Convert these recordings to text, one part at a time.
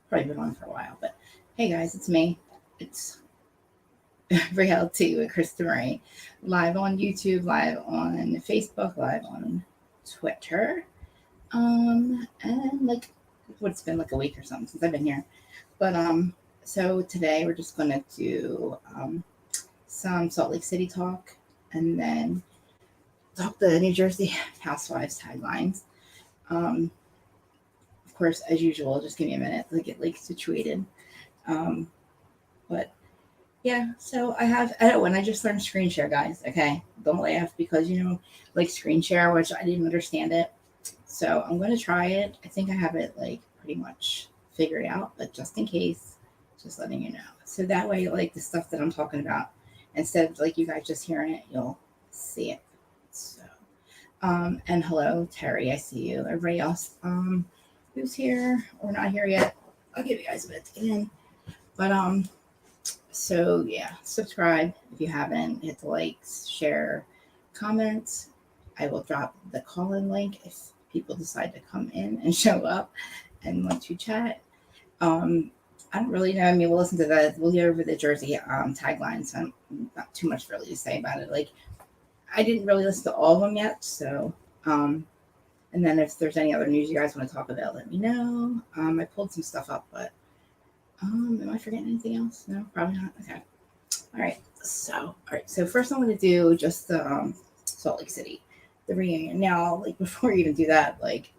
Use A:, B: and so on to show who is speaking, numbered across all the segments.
A: probably been on for a while. But hey, guys, it's me. It's Reality with Krista Marie, live on YouTube, live on Facebook, live on Twitter. And like, it's been like a week or something since I've been here. But so today we're just gonna do some Salt Lake City talk, and then talk the New Jersey Housewives taglines. Of course, as usual, just give me a minute to get like situated. But yeah, so and I just learned screen share, guys. Okay, don't laugh because like screen share, which I didn't understand it. So I'm gonna try it. I think I have it like pretty much figured out, but just in case, just letting you know. So that way, like the stuff that I'm talking about, instead of like you guys just hearing it, you'll see it. So, and hello, Terry, I see you. Everybody else, who's here or not here yet? I'll give you guys a bit to get in. But so yeah, subscribe if you haven't. Hit the likes, share, comments. I will drop the call-in link if people decide to come in and show up and want to chat. I don't really know. I mean, we'll listen to that. We'll get over the Jersey taglines. So not too much really to say about it. Like, I didn't really listen to all of them yet. So, and then if there's any other news you guys want to talk about, let me know. I pulled some stuff up, but am I forgetting anything else? No, probably not. Okay. All right. So first I'm going to do just the Salt Lake City, the reunion. Now, like before you even do that, like,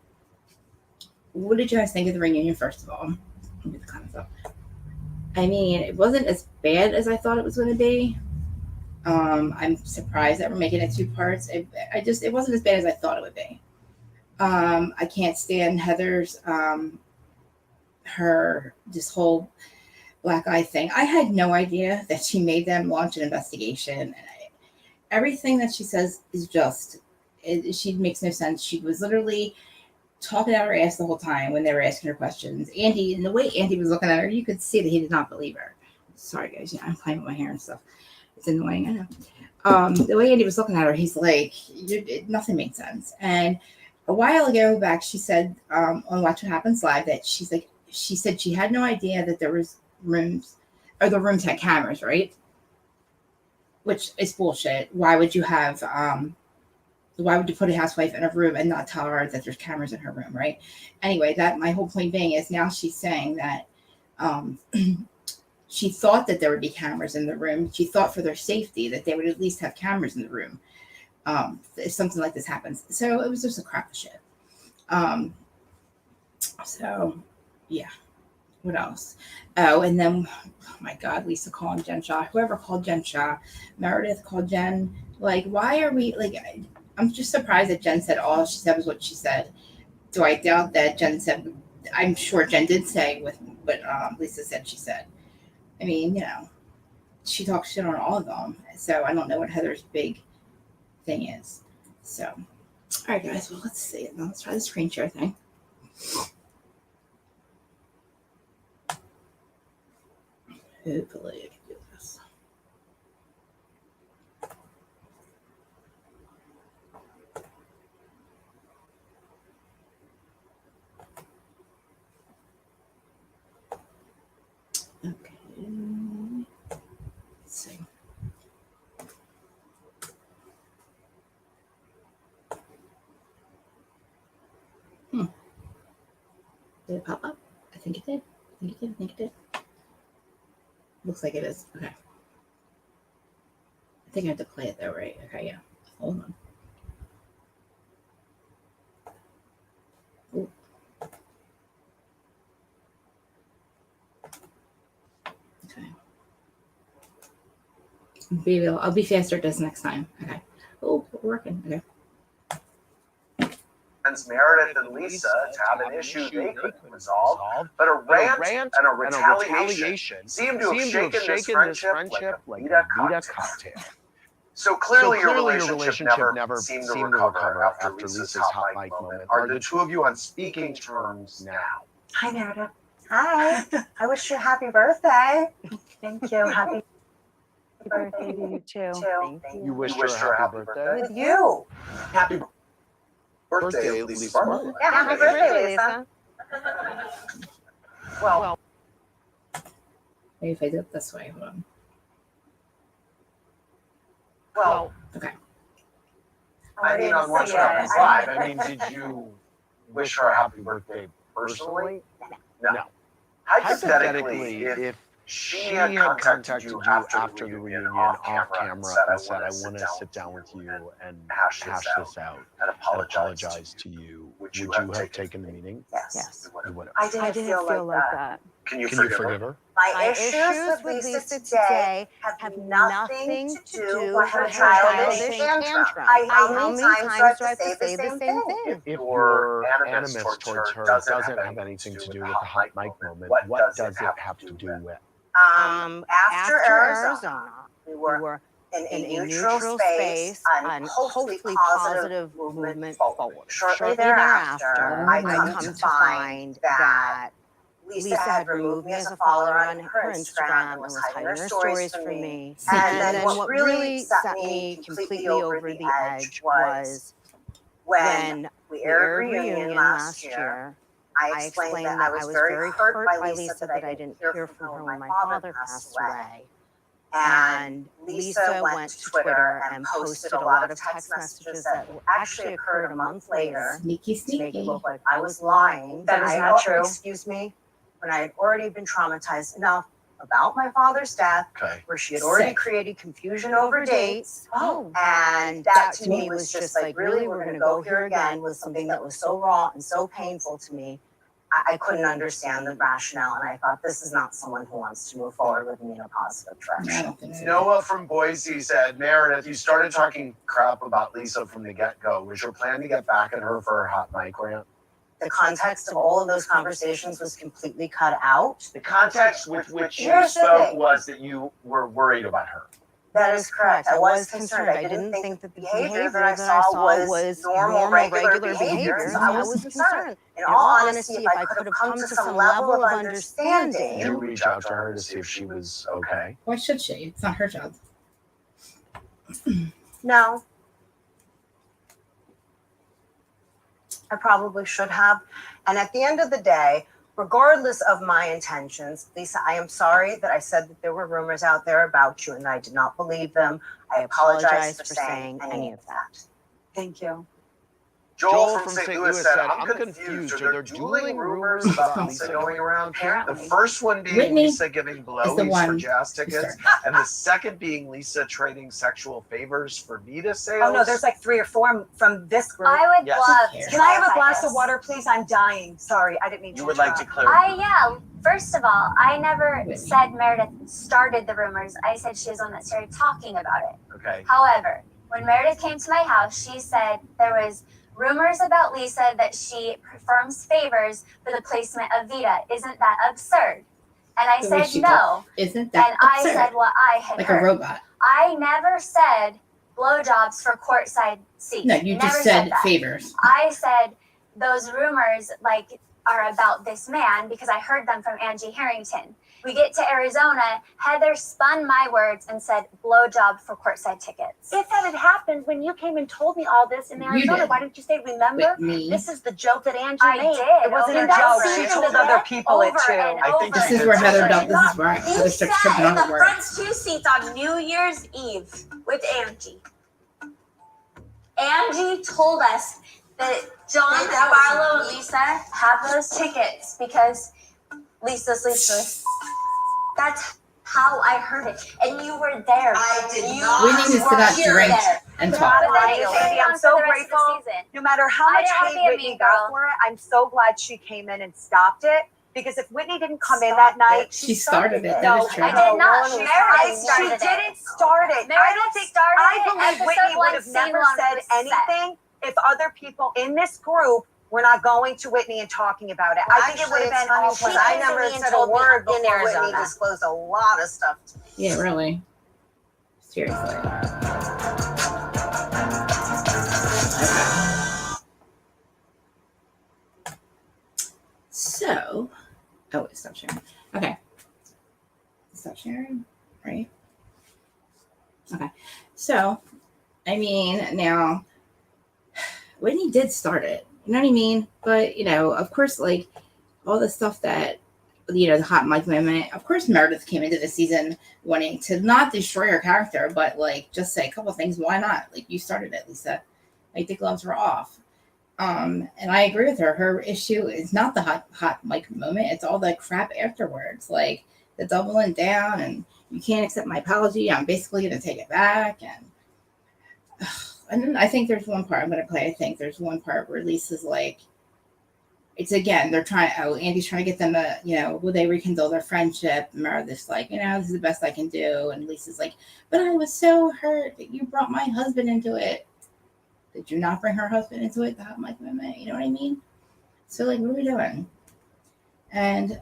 A: what did you guys think of the reunion? First of all, let me get the comments up. I mean, it wasn't as bad as I thought it was going to be. I'm surprised that we're making it 2 parts. It wasn't as bad as I thought it would be. I can't stand Heather's her this whole black eye thing. I had no idea that she made them launch an investigation, and everything that she says is just she makes no sense. She was literally talking out her ass the whole time when they were asking her questions. Andy, and the way Andy was looking at her, you could see that he did not believe her. Sorry, guys. Yeah, I'm playing with my hair and stuff. It's annoying. I know. The way Andy was looking at her, he's like, nothing made sense. And a while ago back, she said on Watch What Happens Live that she said she had no idea that there was rooms, or the rooms had cameras, right? Which is bullshit. Why would you have why would you put a housewife in a room and not tell her that there's cameras in her room, right? Anyway, that my whole point being is now she's saying that she thought that there would be cameras in the room. She thought for their safety that they would at least have cameras in the room if something like this happens. So it was just a crap of shit. So yeah. What else? Oh, and then, oh my God, Lisa calling Jen Shaw. Whoever called Jen Shaw, Meredith called Jen. Like, why are we, like, I'm just surprised that Jen said all she said was what she said. Do I doubt that Jen said, I'm sure Jen did say with what Lisa said she said. I mean, she talks shit on all of them. So I don't know what Heather's big thing is. So, all right, guys, well, let's see. Now let's try the screen share thing. Hopefully I can do this. Okay. Let's see. Did it pop up? I think it did. I think it did. Looks like it is. Okay. I think I have to play it though, right? Okay, yeah. Hold on. Ooh. Okay. I'll be faster at this next time. Okay. Oh, we're working. Okay.
B: Meredith and Lisa to have an issue they couldn't resolve, but a rant and a retaliation seem to have shaken this friendship like a Vita cocktail. So clearly your relationship never seemed to recover after Lisa's hot mic moment. Are the two of you on speaking terms now?
C: Hi, Meredith. Hi. I wish you a happy birthday. Thank you. Happy birthday to you, too.
B: Thank you. You wished her a happy birthday?
C: With you.
B: Happy birthday, Lisa.
C: Yeah, happy birthday, Lisa.
B: Well,
A: Maybe if I do it this way, hold on.
B: well,
A: Okay.
B: I mean, on Watch What Happens Live, I mean, did you wish her a happy birthday personally? No. Hypothetically, if she had contacted you after the reunion off camera and said, I want to sit down with you and hash this out and apologize to you, would you have taken the meeting?
C: Yes.
B: You would have.
C: I didn't feel like that.
B: Can you forgive her?
C: My issues with Lisa today have nothing to do with her childish tantrum. How many times do I have to say the same thing?
B: If your animus towards her doesn't have anything to do with the hot mic moment, what does it have to do with?
C: After Arizona, we were in a neutral space and hopefully positive movement forward. Shortly thereafter, I come to find that Lisa had removed me as a follower on her Instagram and was hiding her stories from me. And then what really set me completely over the edge was when we aired Reunion last year. I explained that I was very hurt by Lisa that I didn't hear from her when my father passed away. And Lisa went to Twitter and posted a lot of text messages that actually occurred a month later
A: Sneaky,
C: to make it
A: sneaky.
C: look like I was lying.
D: That is not true.
C: Excuse me. When I had already been traumatized enough about my father's death,
B: Okay.
C: where she had already
A: Sick.
C: created confusion over dates.
D: Oh.
C: And that to me was just like, really, we're going to go here again with something that was so raw and so painful to me. I couldn't understand the rationale, and I thought, this is not someone who wants to move forward with me in a positive
A: No, I
C: direction.
A: don't think so.
B: Noah from Boise said, Meredith, you started talking crap about Lisa from the get-go. Was your plan to get back at her for her hot mic rant?
C: The context of all of those conversations was completely cut out.
B: The context with which you
C: Here's the
B: spoke
C: thing.
B: was that you were worried about her.
C: That is correct. I was concerned. I didn't think that the behavior that I saw was normal, regular behavior. So I was concerned. In all honesty, if I could have come to some level of
B: Did
C: understanding.
B: you reach out to her to see if she was okay?
A: Why should she? It's not her job.
C: No. I probably should have. And at the end of the day, regardless of my intentions, Lisa, I am sorry that I said that there were rumors out there about you and I did not believe them. I apologize for saying any of that.
D: Thank you.
B: Joel from St. Louis said, I'm confused. Are there dueling rumors about Lisa going around?
D: Apparently.
B: The first one being
A: Whitney
B: Lisa giving blowies for
A: one
B: jazz tickets, and the second being Lisa trading sexual favors for Vita sales.
D: Oh no, there's like 3 or 4 from this group.
E: I would
B: Yes.
E: love to.
D: Can I have a
E: clarify
D: glass
E: this.
D: of water, please? I'm dying. Sorry, I didn't mean to.
B: You would like to
D: interrupt.
B: clarify.
E: Yeah. First of all, I never
A: Whitney.
E: said Meredith started the rumors. I said she was the one that started talking about it.
B: Okay.
E: However, when Meredith came to my house, she said there was rumors about Lisa that she performs favors for the placement of Vita. Isn't that absurd? And I
A: The way
E: said
A: she
E: no.
A: Isn't that
E: And I
A: absurd?
E: said what I had
A: Like
E: heard.
A: a robot.
E: I never said blowjobs for courtside seats.
A: No, you
E: Never
A: just said
E: that.
A: favors.
E: I said those rumors are about this man because I heard them from Angie Harrington. We get to Arizona, Heather spun my words and said blowjob for courtside tickets.
F: If that had happened when you came and told me all this in
A: You
F: Arizona,
A: did.
F: why didn't you say, remember?
A: Whitney.
F: This is the joke that Angie
E: I
F: made.
E: did.
D: It wasn't
E: over
D: a
E: and
D: joke.
E: over
D: She
E: and
D: told
E: over
D: other people it
E: over
D: too.
E: and
B: I think
E: over
A: This is
B: did
A: where
B: say
A: Heather
B: that.
A: dealt. This is where Heather
G: He
A: starts
G: sat
A: tripping
G: in
A: on
G: the
A: the word.
G: front 2 seats on New Year's Eve with Angie. Angie told us that John, Barlow, and Lisa have those tickets because Lisa sleeps with. That's how I heard it, and you were there.
H: I did
G: You
H: not.
A: Whitney needs to not
G: were
A: drink
G: there.
A: and
E: But
A: talk.
E: then you
D: Andy,
E: stayed on
D: I'm
E: for
D: so
E: the rest of the
D: grateful.
E: season.
D: No matter how
E: I
D: much
E: didn't wanna
D: hate
E: be a
D: Whitney
E: mean
D: got
E: girl.
D: for it, I'm so glad she came in and stopped it. Because if Whitney didn't come in that night,
A: She started it. That
D: No,
A: is true.
E: I did not.
D: no,
E: Meredith
D: she
E: started it.
D: didn't start it. I don't
E: Meredith
D: think.
E: started
D: I
E: it.
D: believe
E: Episode
D: Whitney
E: one,
D: would have
E: scene
D: never
E: one
D: said
E: was set.
D: anything if other people in this group were not going to Whitney and talking about it. I think it would have been all
H: because
D: planned.
H: I never said a word before Whitney disclosed a lot of stuff to me.
A: Yeah, really. Seriously. So, oh, wait, stop sharing. Okay. Stop sharing, right? Okay. So, I mean, now, Whitney did start it. You know what I mean? But, of course, all the stuff that, the hot mic moment. Of course, Meredith came into the season wanting to not destroy her character, but like just say a couple things. Why not? Like, you started it, Lisa. Like, the gloves were off. And I agree with her. Her issue is not the hot mic moment. It's all the crap afterwards, like the doubling down and you can't accept my apology. I'm basically going to take it back. And then I think there's one part I'm going to play. I think there's one part where Lisa's like, it's again, they're trying, Andy's trying to get them will they rekindle their friendship? Meredith's like, this is the best I can do. And Lisa's like, but I was so hurt that you brought my husband into it. Did you not bring her husband into it? The hot mic moment, you know what I mean? So, like, what are we doing? And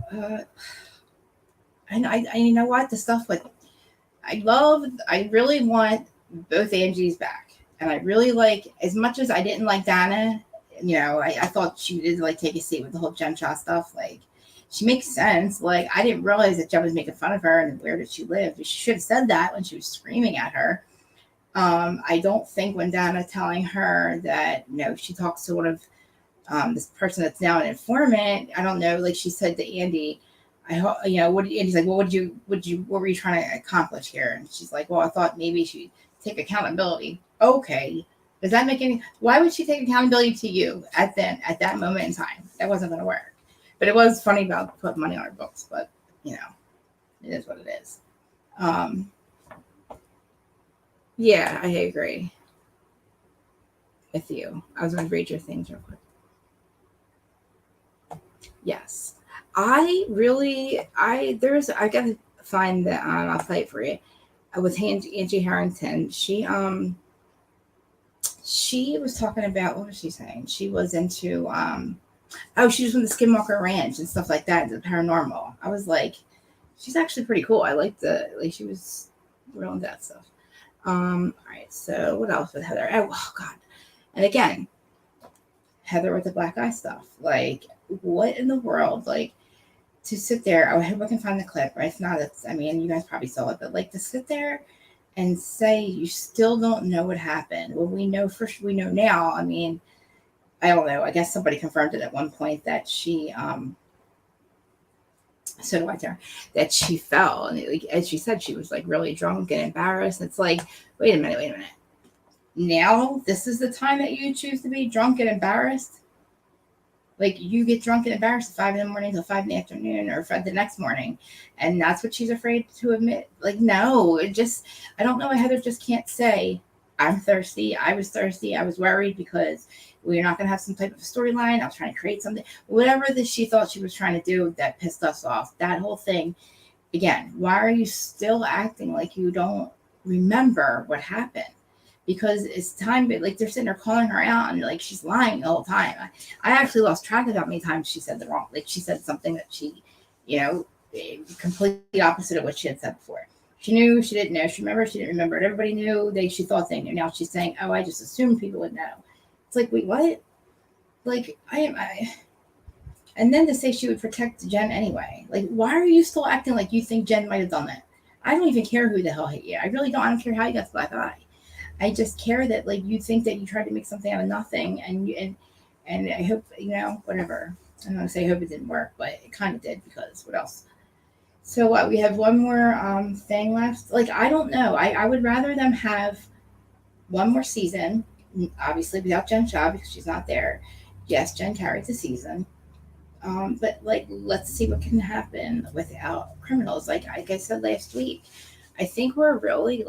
A: I you know what? The stuff with, I really want both Angies back. And I really like, as much as I didn't like Dana, I thought she did like take a seat with the whole Jen Shaw stuff. Like, she makes sense. Like, I didn't realize that Jen was making fun of her and where did she live. She should have said that when she was screaming at her. I don't think when Dana telling her that, she talks to one of this person that's now an informant, I don't know, like she said to Andy, Andy's like, well, what were you trying to accomplish here? And she's like, well, I thought maybe she'd take accountability. Okay. Does that make any, why would she take accountability to you at that moment in time? That wasn't going to work. But it was funny about putting money on her books, but it is what it is. Yeah, I agree with you. I was going to read your things real quick. Yes. I got to find the, I'll play it for you. With Angie Harrington, she was talking about, what was she saying? She was into, she was from the Skinwalker Ranch and stuff like that, the paranormal. I was like, she's actually pretty cool. I liked she was real into that stuff. All right, so what else with Heather? Oh God. And again, Heather with the black eye stuff. Like, what in the world? Like, to sit there, I hope I can find the clip, right? If not, you guys probably saw it, but like to sit there and say you still don't know what happened. Well, we know now. I don't know. I guess somebody confirmed it at one point that she so do I tell her that she fell, and as she said, she was like really drunk and embarrassed. It's like, wait a minute. Now this is the time that you choose to be drunk and embarrassed. Like, you get drunk and embarrassed at 5 a.m. till 5 p.m. or the next morning, and that's what she's afraid to admit. Like, no, I don't know why Heather just can't say, I'm thirsty. I was thirsty. I was worried because we're not going to have some type of storyline. I was trying to create something. Whatever she thought she was trying to do that pissed us off. That whole thing. Again, why are you still acting like you don't remember what happened? Because it's time, like, they're sitting there calling her out and like she's lying the whole time. I actually lost track of how many times she said the wrong. Like, she said something that she, completely opposite of what she had said before. She knew, she didn't know. She remembered, she didn't remember. Everybody knew. She thought they knew. Now she's saying, "Oh, I just assumed people would know." It's like, wait, what? Like, and then to say she would protect Jen anyway. Like, why are you still acting like you think Jen might have done that? I don't even care who the hell hit you. I really don't. I don't care how you got the black eye. I just care that, like, you think that you tried to make something out of nothing, and I hope, whatever. I'm not gonna say I hope it didn't work, but it kind of did, because what else? So we have one more thing left. Like, I don't know. I would rather them have one more season, obviously without Jen Shaw because she's not there. Yes, Jen carried the season. But like, let's see what can happen without criminals. Like I said last week, I think we're really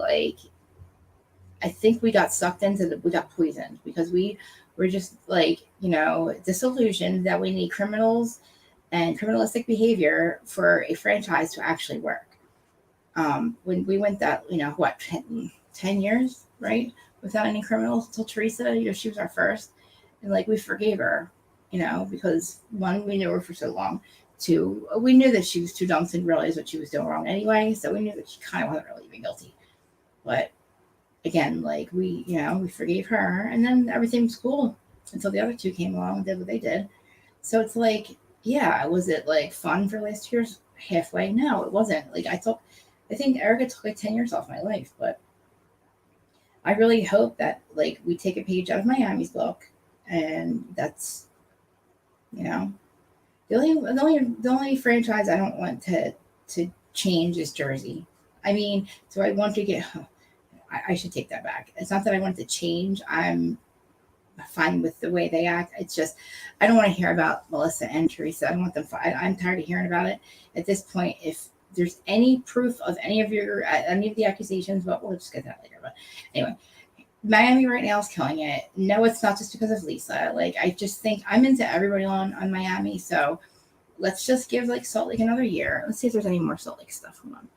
A: I think we got sucked into we got poisoned because we were just disillusioned that we need criminals and criminalistic behavior for a franchise to actually work. When we went that, 10 years, right? Without any criminals till Teresa, she was our first. And we forgave her, because one, we knew her for so long. Two, we knew that she was too dumb to realize what she was doing wrong anyway. So we knew that she kind of wasn't really even guilty. But again, we forgave her, and then everything was cool until the other two came along and did what they did. So it's was it fun for last 2 years? Halfway? No, it wasn't. I think Erica took 10 years off my life, but I really hope that we take a page out of Miami's book, and that's The only franchise I don't want to change is Jersey. I mean, do I want to get? I should take that back. It's not that I want to change. I'm fine with the way they act. It's just I don't want to hear about Melissa and Teresa. I don't want them. I'm tired of hearing about it. At this point, if there's any proof of any of the accusations, but we'll just get that later. But anyway, Miami right now is killing it. No, it's not just because of Lisa. Like, I just think I'm into everybody on Miami. So let's just give like Salt Lake another year. Let's see if there's any more Salt Lake stuff. Hold on.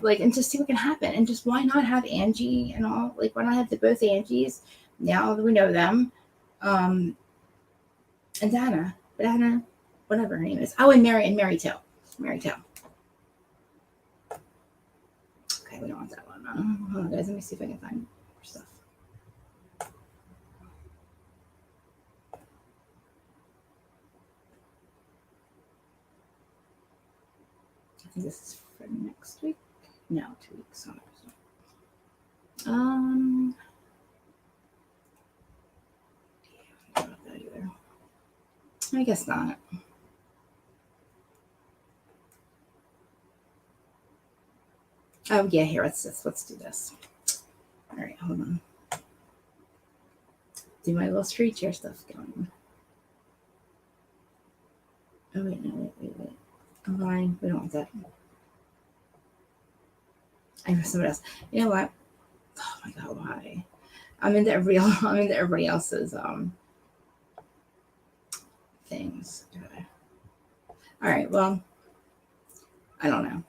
A: Like, and just see what can happen. And just why not have Angie and all? Like, why not have both Angies now that we know them? And Dana, whatever her name is. Oh, and Mary too. Mary too. Okay, we don't want that one. Hold on, guys. Let me see if I can find more stuff. I think this is for next week. No, 2 weeks. Yeah, not that either. I guess not. Oh yeah, here. Let's do this. All right, hold on. Do my little street chair stuff going. Oh wait, no, wait. I'm lying. We don't want that. I have somebody else. You know what? Oh my god, why? I'm into everybody else's things. Okay. All right. Well, I don't know.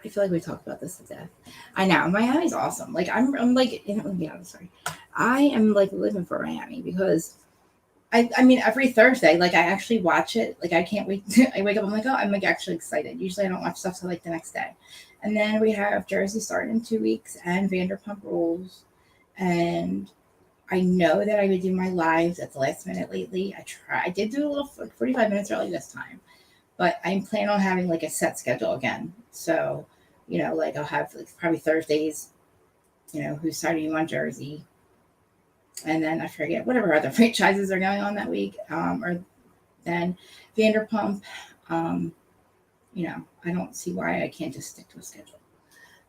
A: I feel like we talked about this to death. I know Miami's awesome. Like I'm like, you know, let me be honest. Sorry, I am like living for Miami because I mean every Thursday, like I actually watch it. Like I can't wait. I wake up, I'm like, oh, I'm like actually excited. Usually I don't watch stuff till like the next day, and then we have Jersey starting in 2 weeks and Vanderpump Rules, and I know that I would do my lives at the last minute lately. I did do a little 45 minutes early this time, but I'm planning on having like a set schedule again. So, you know, like I'll have like probably Thursdays, you know, who's starting on Jersey. And then I forget whatever other franchises are going on that week. Or then Vanderpump. You know, I don't see why I can't just stick to a schedule.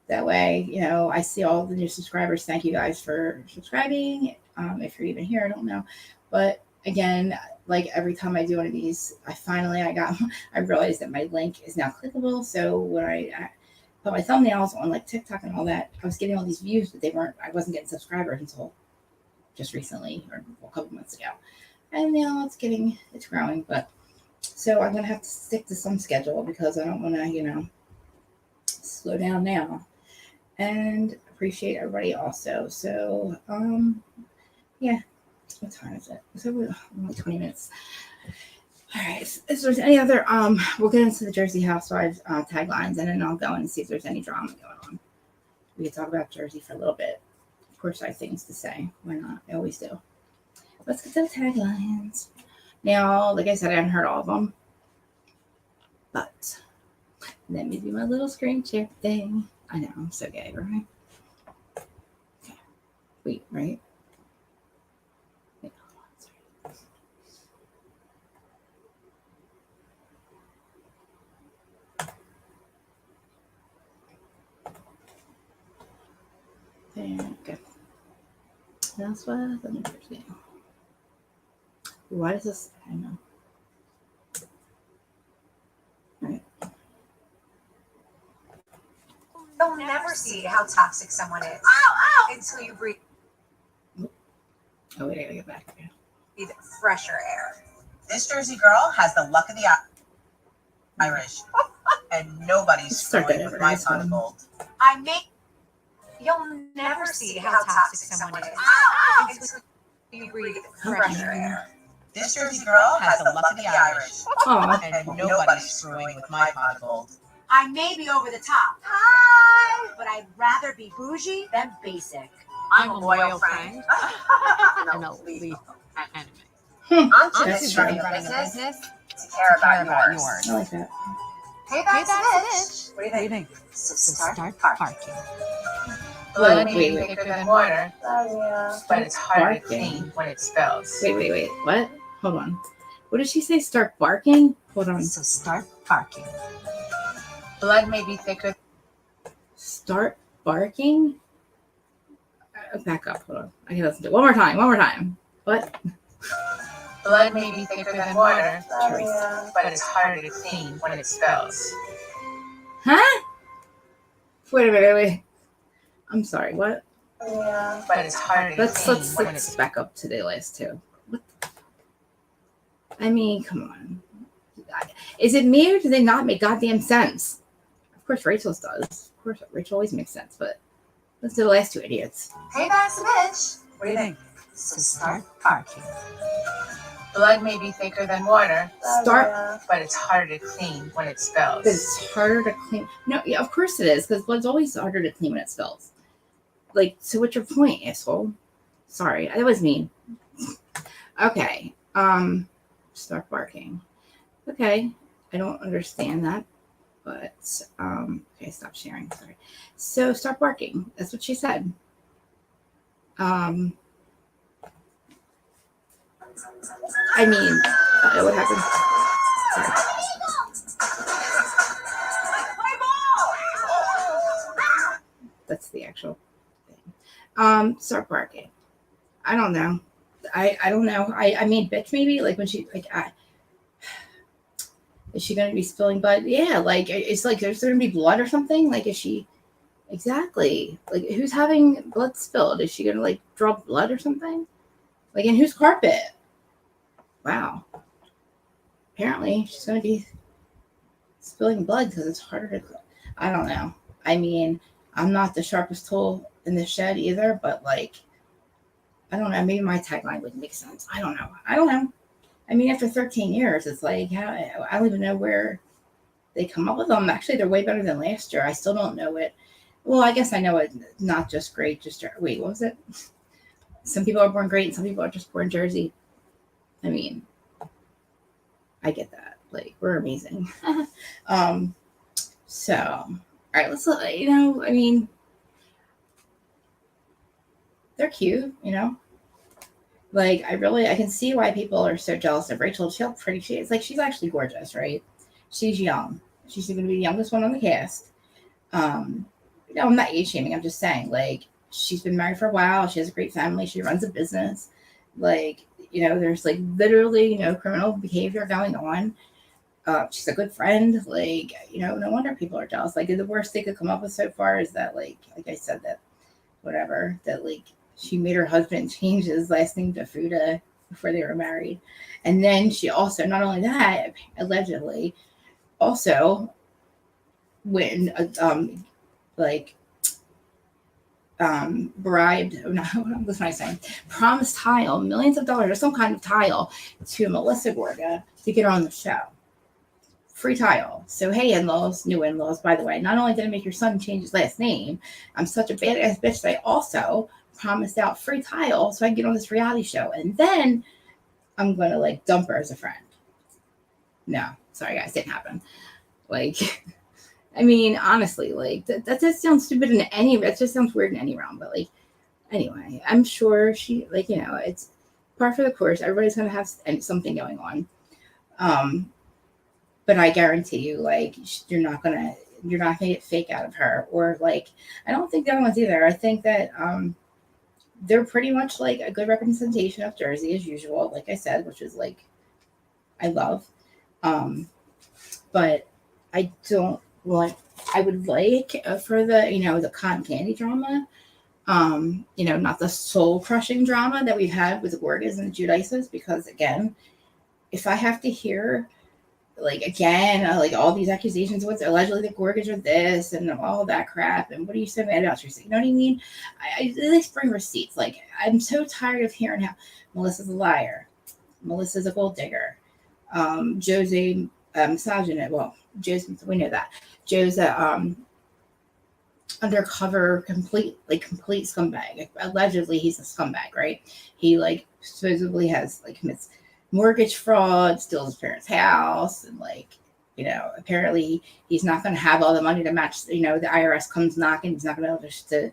A: That way, you know, I see all the new subscribers. Thank you guys for subscribing. If you're even here, I don't know. But again, like every time I do one of these, I realized that my link is now clickable. So when I put my thumbnails on like TikTok and all that, I was getting all these views, but I wasn't getting subscribers until just recently or a couple months ago. And now it's growing. But so I'm going to have to stick to some schedule because I don't want to, you know, slow down now. And appreciate everybody also. So, yeah. What time is it? So we're only 20 minutes. All right. If there's any other, we'll get into the Jersey Housewives taglines, and then I'll go and see if there's any drama going on. We can talk about Jersey for a little bit. Of course, I have things to say. Why not? I always do. Let's get to the taglines. Now, like I said, I haven't heard all of them, but let me do my little screen share thing. I know, I'm so gay, right? Okay. Wait, right? Okay. That's what I'm interested. Why does this? I don't know. All right.
D: You'll never see how toxic someone is until you breathe
A: Oh wait, I gotta get back there.
D: fresher air.
H: This Jersey girl has the luck of the Irish, and nobody's screwing with my pot of gold.
D: You'll never see how toxic someone is until you breathe fresher air.
H: This Jersey girl has the luck of the Irish,
A: Oh,
H: and nobody's screwing with my pot of gold.
F: I may be over the top. Hi! But I'd rather be bougie than basic.
C: I'm a loyal friend and a lethal enemy.
H: I'm too
A: That's
H: busy
A: true.
H: running a business to care about yours.
A: I like that.
D: Hey, that's a bitch.
H: What do you think?
C: So start parking.
H: Blood may be thicker than water,
E: Love you.
H: but it's harder to clean when it spills.
A: Wait. What? Hold on. What did she say? Start barking? Hold on.
H: So start barking. Blood may be thicker.
A: Start barking? Back up. Hold on. I can listen to it. One more time. What?
H: Blood may be thicker than water,
E: Love you.
H: but it's harder to clean when it spills.
A: Huh? Wait a minute. Wait. I'm sorry. What?
E: Yeah.
H: But it's harder to
A: Let's
H: clean when
A: let's
H: it's
A: back up to the last two. What? I mean, come on. Is it me or do they not make goddamn sense? Of course, Rachel's does. Of course, Rachel always makes sense. But let's do the last two idiots.
H: Hey, that's a bitch. What do you think? So start barking. Blood may be thicker than water,
A: Start.
H: but it's harder to clean when it spills.
A: It's harder to clean. No, yeah, of course it is, because blood's always harder to clean when it spills. Like, so what's your point, asshole? Sorry, that was mean. Okay. Start barking. Okay, I don't understand that, but okay, stop sharing. Sorry. So start barking. That's what she said. I mean, what happened? Sorry. That's the actual thing. Start barking. I don't know. I don't know. I mean, bitch, maybe like when she like. Is she going to be spilling blood? Yeah, like it's like there's going to be blood or something. Like, is she exactly like who's having blood spilled? Is she going to like draw blood or something? Like, in whose carpet? Wow. Apparently, she's going to be spilling blood because it's harder to. I don't know. I mean, I'm not the sharpest tool in the shed either, but like, I don't know. Maybe my tagline would make sense. I don't know. I mean, after 13 years, it's like, I don't even know where they come up with them. Actually, they're way better than last year. I still don't know it. Well, I guess I know it. Not just great. Just wait, what was it? Some people are born great, and some people are just born Jersey. I mean, I get that. Like, we're amazing. So, all right, let's. I mean, they're cute. Like, I can see why people are so jealous of Rachel. She's pretty. She's actually gorgeous, right? She's young. She's going to be the youngest one on the cast. I'm not age shaming. I'm just saying, like, she's been married for a while. She has a great family. She runs a business. Like, there's like literally no criminal behavior going on. She's a good friend. Like, no wonder people are jealous. Like, the worst they could come up with so far is that, like I said, that whatever, that like, she made her husband change his last name to Fuda before they were married. And then she also, not only that, allegedly, also when bribed, what's my saying? Promised tile, millions of dollars or some kind of tile to Melissa Gorga to get her on the show. Free tile. So, hey, in-laws, new in-laws, by the way, not only did I make your son change his last name, I'm such a badass bitch that I also promised out free tile so I can get on this reality show. And then I'm going to like dump her as a friend. No, sorry guys, didn't happen. Like, I mean, honestly, like that just sounds stupid that just sounds weird in any realm. But like, anyway, I'm sure she it's par for the course. Everybody's going to have something going on. But I guarantee you, like, you're not gonna get fake out of her. Or like, I don't think the other ones either. I think that they're pretty much like a good representation of Jersey as usual, like I said, which is like I love. But I would like for the the cotton candy drama, not the soul crushing drama that we've had with the Gorgas and the Judices, because again, if I have to hear like all these accusations, what's allegedly the Gorgas are this and all that crap, and what are you so mad about? You know what I mean? I at least bring receipts. Like, I'm so tired of hearing how Melissa's a liar, Melissa's a gold digger, Joe's a misogynist. Well, we know that Joe's a undercover complete scumbag. Like, allegedly he's a scumbag, right? He like supposedly has commits mortgage fraud, steals his parents' house, and apparently he's not going to have all the money to match. The IRS comes knocking, he's not going to be able to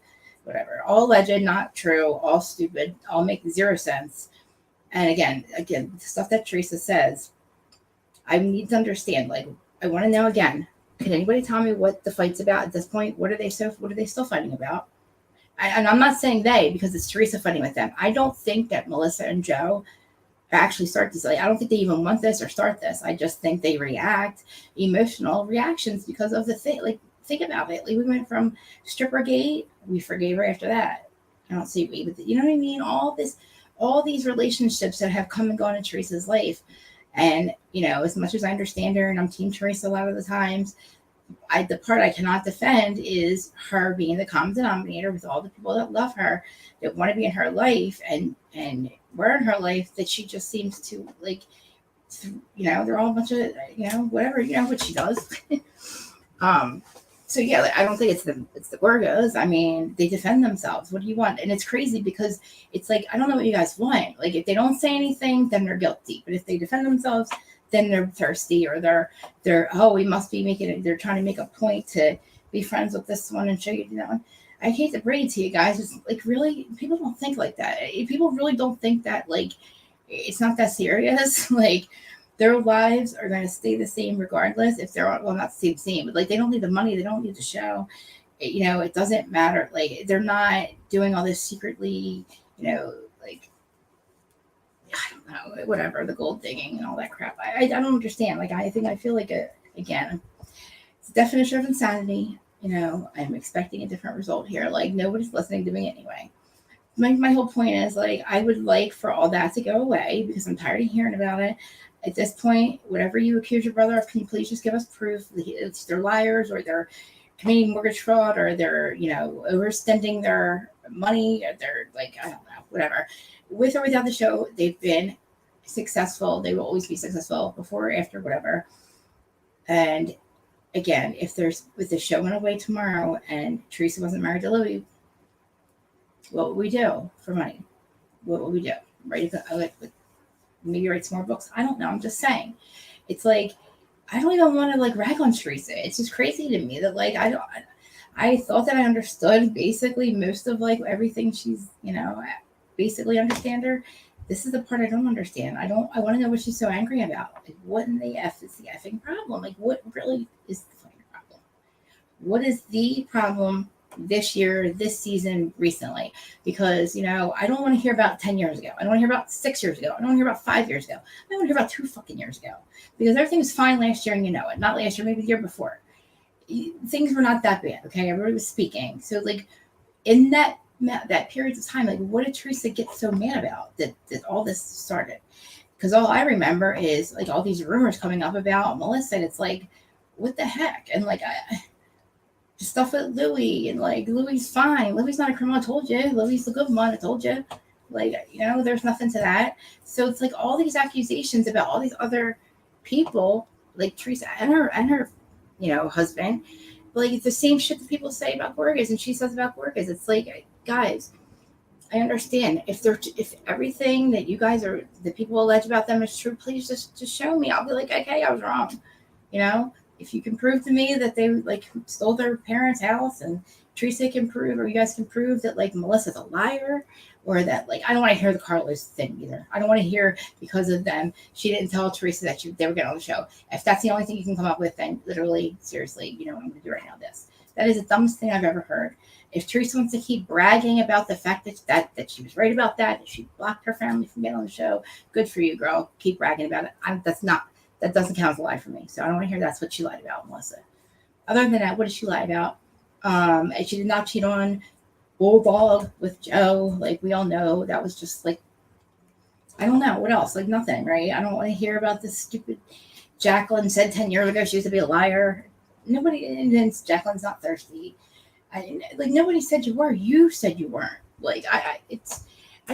A: whatever. All alleged, not true, all stupid, all make zero sense. And again, the stuff that Teresa says, I need to understand. Like, I want to know again. Can anybody tell me what the fight's about at this point? What are they still fighting about? And I'm not saying they, because it's Teresa fighting with them. I don't think that Melissa and Joe actually start this. Like, I don't think they even want this or start this. I just think they react emotional reactions because of the thing. Like, think about it. Like, we went from Strippergate, we forgave her after that. I don't see we, but you know what I mean? All these relationships that have come and gone in Teresa's life. And, you know, as much as I understand her and I'm Team Teresa a lot of the times, the part I cannot defend is her being the common denominator with all the people that love her, that want to be in her life and were in her life, that she just seems to, like, you know, they're all a bunch of, you know, whatever, you know what she does. So yeah, like, I don't think it's the Gorgos. I mean, they defend themselves. What do you want? And it's crazy because it's like, I don't know what you guys want. Like, if they don't say anything, then they're guilty. But if they defend themselves, then they're thirsty, or they're we must be making it. They're trying to make a point to be friends with this one and show you that one. I hate to bring it to you guys. It's like, really, people don't think like that. People really don't think that, like, it's not that serious. Like, their lives are going to stay the same regardless if they're, well, not the same, but like, they don't need the money. They don't need the show. You know, it doesn't matter. Like, they're not doing all this secretly, you know, like, I don't know, whatever, the gold digging and all that crap. I don't understand. Like, I feel like, again, it's the definition of insanity. You know, I'm expecting a different result here. Like, nobody's listening to me anyway. My whole point is, like, I would like for all that to go away because I'm tired of hearing about it. At this point, whatever you accuse your brother of, can you please just give us proof that they're liars, or they're committing mortgage fraud, or they're, you know, overspending their money, or they're, like, I don't know, whatever. With or without the show, they've been successful. They will always be successful, before or after, whatever. And again, if the show went away tomorrow and Teresa wasn't married to Louis, what would we do for money? What would we do? Maybe write some more books. I don't know. I'm just saying. It's like, I don't even want to, like, rag on Teresa. It's just crazy to me that, like, I thought that I understood basically most of, like, everything she's, you know, basically understand her. This is the part I don't understand. I want to know what she's so angry about. Like, what in the F is the effing problem? Like, what really is the fucking problem? What is the problem this year, this season, recently? Because, you know, I don't want to hear about 10 years ago. I don't want to hear about 6 years ago. I don't want to hear about 5 years ago. I want to hear about 2 fucking years ago. Because everything was fine last year and you know it. Not last year, maybe the year before. Things were not that bad, okay? Everybody was speaking. So, like, in that period of time, like, what did Teresa get so mad about that all this started? Because all I remember is, like, all these rumors coming up about Melissa, and it's like, what the heck? And, like, stuff with Louis, and, like, Louis fine. Louis not a criminal, I told you. Louis the good one, I told you. Like, you know, there's nothing to that. So it's like all these accusations about all these other people, like Teresa and her, you know, husband. But, like, it's the same shit that people say about Gorgas and she says about Gorgas. It's like, guys, I understand if everything that you guys are, the people allege about them is true, please just show me. I'll be like, okay, I was wrong. You know, if you can prove to me that they, like, stole their parents' house, and Teresa can prove, or you guys can prove that, like, Melissa's a liar, or that, like, I don't want to hear the Carlos thing either. I don't want to hear because of them she didn't tell Teresa that they were getting on the show. If that's the only thing you can come up with, then literally, seriously, you know what I'm going to do right now? That is the dumbest thing I've ever heard. If Teresa wants to keep bragging about the fact that she was right about that she blocked her family from getting on the show, good for you, girl. Keep bragging about it. That doesn't count as a lie for me. So I don't want to hear that's what she lied about, Melissa. Other than that, what did she lie about? And she did not cheat on Bulldog with Joe. Like, we all know that was just, like, I don't know. What else? Like, nothing, right? I don't want to hear about this stupid Jacqueline said 10 years ago she used to be a liar. Nobody, and then Jacqueline's not thirsty. Nobody said you were. You said you weren't. Like, I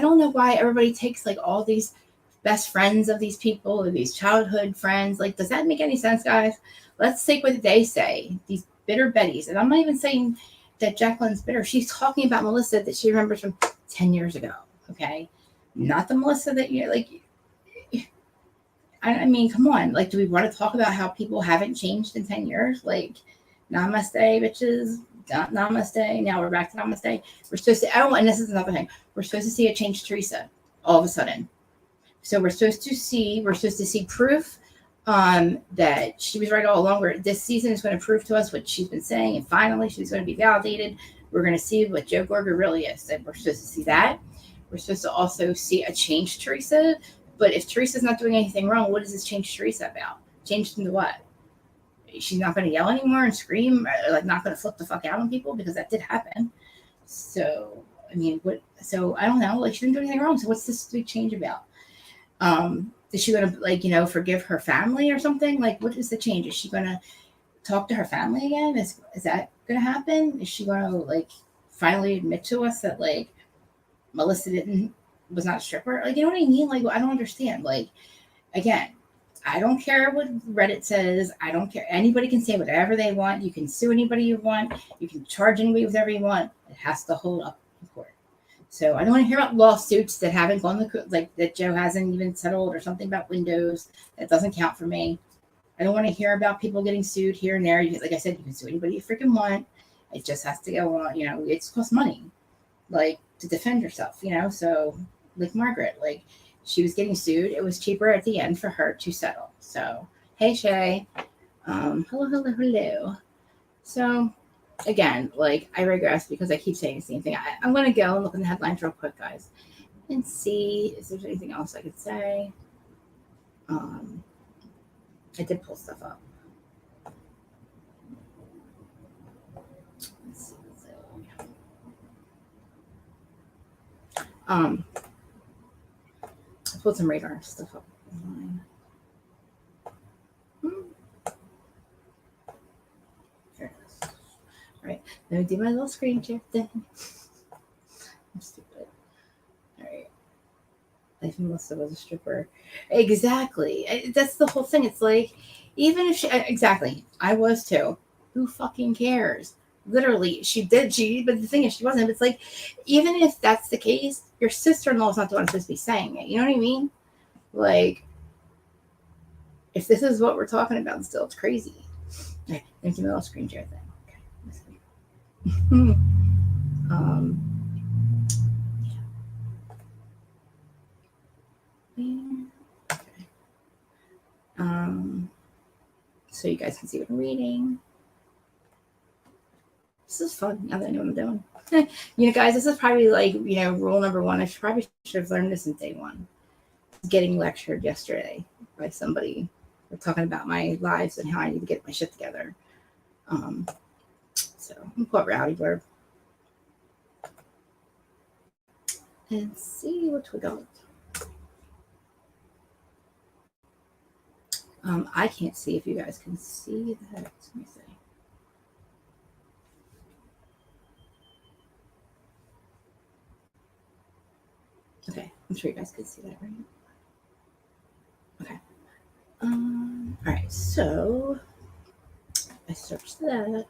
A: don't know why everybody takes, like, all these best friends of these people, or these childhood friends. Like, does that make any sense, guys? Let's take what they say. These bitter Bettys, and I'm not even saying that Jacqueline's bitter. She's talking about Melissa that she remembers from 10 years ago. Okay, not the Melissa that you like. I mean, come on. Like, do we want to talk about how people haven't changed in 10 years? Like, namaste, bitches. Namaste. Now we're back to Namaste. We're supposed to, and this is another thing. We're supposed to see a change to Teresa all of a sudden. So we're supposed to see proof that she was right all along. This season is going to prove to us what she's been saying, and finally she's going to be validated. We're going to see what Joe Gorga really is. And we're supposed to see that. We're supposed to also see a change to Teresa. But if Teresa's not doing anything wrong, what is this change to Teresa about? Changed into what? She's not going to yell anymore and scream, or like not going to flip the fuck out on people, because that did happen. So, I mean, what? So I don't know. Like, she didn't do anything wrong. So what's this big change about? Is she going to, like, forgive her family or something? Like, what is the change? Is she going to talk to her family again? Is that going to happen? Is she going to, like, finally admit to us that, like, Melissa was not a stripper? Like, you know what I mean? Like, I don't understand. Like, again, I don't care what Reddit says. I don't care. Anybody can say whatever they want. You can sue anybody you want. You can charge anybody whatever you want. It has to hold up in court. So I don't want to hear about lawsuits that haven't gone like that Joe hasn't even settled, or something about windows. That doesn't count for me. I don't want to hear about people getting sued here and there. Like I said, you can sue anybody you freaking want. It just has to go on. It's cost money, like, to defend yourself. So like Margaret, like, she was getting sued. It was cheaper at the end for her to settle. So hey Shay, hello. So again, like, I regress because I keep saying the same thing. I'm going to go and look in the headlines real quick, guys, and see if there's anything else I could say. I did pull stuff up. Let's see. I pulled some radar stuff up online. Here it is. All right, let me do my little screen share thing. I'm stupid. All right. I think Melissa was a stripper. Exactly. That's the whole thing. It's like, even if exactly, I was too. Who fucking cares? Literally, she did. But the thing is, she wasn't. It's like, even if that's the case, your sister-in-law is not the one supposed to be saying it. You know what I mean? Like, if this is what we're talking about still, it's crazy. Okay, there's a little screen share thing. Okay. Okay. So you guys can see what I'm reading. This is fun now that I know what I'm doing. Guys, this is probably like, rule number one. I probably should have learned this in day one. Getting lectured yesterday by somebody. We're talking about my lives and how I need to get my shit together. So I'm quite rowdy blurb. And see what we got. I can't see if you guys can see that. Let me see. Okay, I'm sure you guys can see that, right? Okay. All right, so I searched that.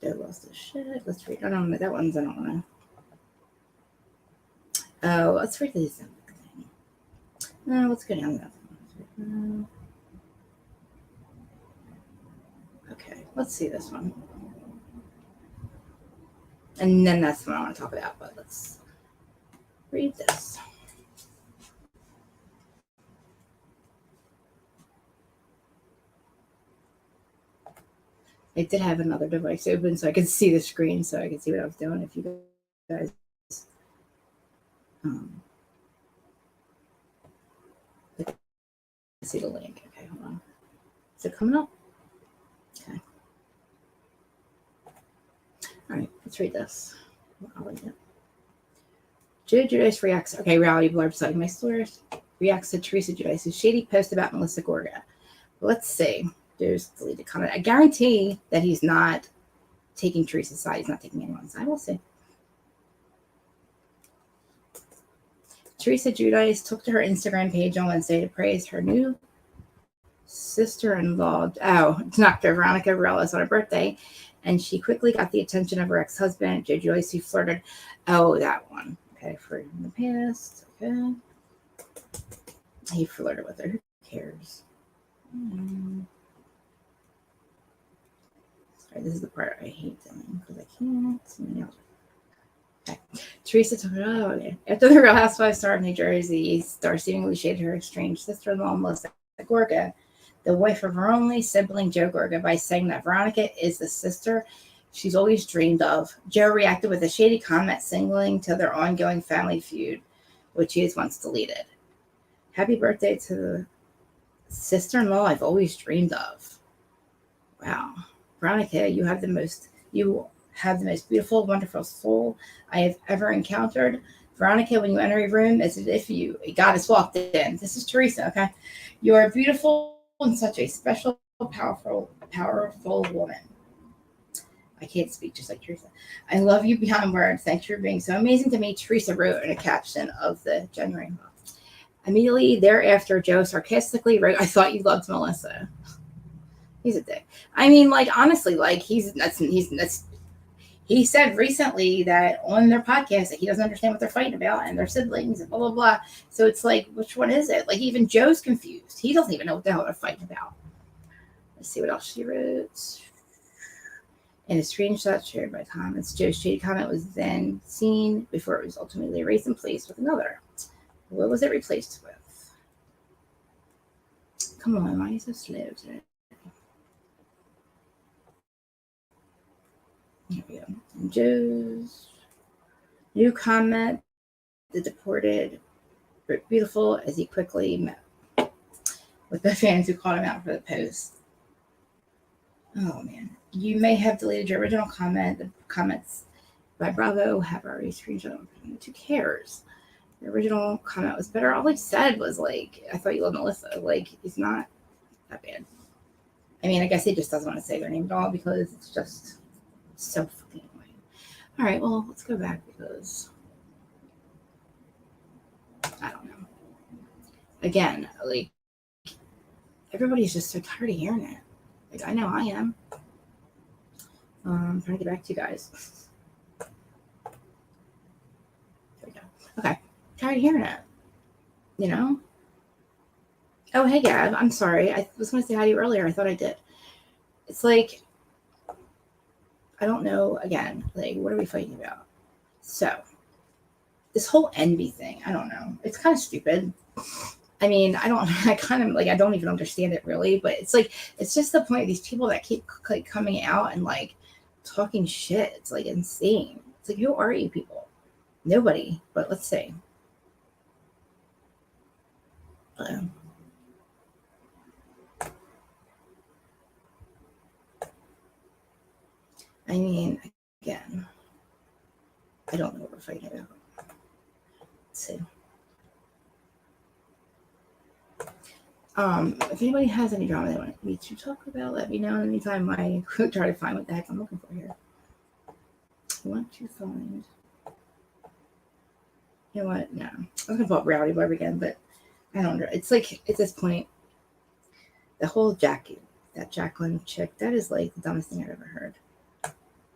A: There was the shit. Let's read. I don't know. That one's, I don't want to. Oh, let's read this thing. No, let's go down that one. Okay, let's see this one. And then that's what I want to talk about, but let's read this. I did have another device open so I could see the screen, so I could see what I was doing. If you guys see the link. Okay, hold on. Is it coming up? Okay. All right, let's read this. I'll read it. Joe Giudice reacts. Okay, reality blurb citing my source. Reacts to Teresa Giudice's shady post about Melissa Gorga. Let's see. There's deleted comment. I guarantee that he's not taking Teresa's side. He's not taking anyone's side. We'll see. Teresa Giudice took to her Instagram page on Wednesday to praise her new sister-in-law, Dr. Veronica Varela, on her birthday, and she quickly got the attention of her ex-husband, Joe Giudice, who flirted. Oh, that one. Okay, for in the past. Okay. He flirted with her. Who cares? Right, this is the part I hate doing because I can't see my nails. Okay. Teresa took it out. Okay. After the Real Housewives started in New Jersey, Star seemingly shaded her estranged sister-in-law, Melissa Gorga, the wife of her only sibling, Joe Gorga, by saying that Veronica is the sister she's always dreamed of. Joe reacted with a shady comment signaling to their ongoing family feud, which he has once deleted. Happy birthday to the sister-in-law I've always dreamed of. Wow. Veronica, you have the most beautiful, wonderful soul I have ever encountered. Veronica, when you enter a room, it's as if a goddess walked in. This is Teresa, okay? You are beautiful and such a special, powerful woman. I can't speak just like Teresa. I love you beyond words. Thanks for being so amazing to me, Teresa wrote in a caption of the January month. Immediately thereafter, Joe sarcastically wrote, I thought you loved Melissa. He's a dick. I mean, like, honestly, like, he said recently that on their podcast that he doesn't understand what they're fighting about and their siblings and blah, blah, blah. So it's like, which one is it? Like, even Joe's confused. He doesn't even know what the hell they're fighting about. Let's see what else she wrote. In a screenshot shared by comments, Joe's shady comment was then seen before it was ultimately erased and placed with another. What was it replaced with? Come on, why are you so slow today? Here we go. And Joe's new comment, the deported, beautiful as he quickly met with the fans who called him out for the post. Oh, man. You may have deleted your original comment. The comments by Bravo have already screenshot. Who cares? The original comment was better. All he said was, like, I thought you loved Melissa. Like, he's not that bad. I mean, I guess he just doesn't want to say their name at all because it's just so fucking annoying. All right, well, let's go back because I don't know. Again, like, everybody's just so tired of hearing it. Like, I know I am. I'm trying to get back to you guys. There we go. Okay. Tired of hearing it. You know? Oh, hey, Gab. I'm sorry. I was going to say hi to you earlier. I thought I did. It's like, I don't know. Again, like, what are we fighting about? So, this whole envy thing, I don't know. It's kind of stupid. I mean, I don't even understand it really, but it's like, it's just the point of these people that keep like coming out and like talking shit. It's like insane. It's like, who are you people? Nobody, but let's see. I mean, again, I don't know what we're fighting about. Let's see. If anybody has any drama they want me to talk about, let me know. In the meantime, I try to find what the heck I'm looking for here. I want to find. You know what? No. I was going to pull up Rowdy Blurb again, but I don't know. It's like, at this point, the whole Jacqueline chick, that is like the dumbest thing I've ever heard.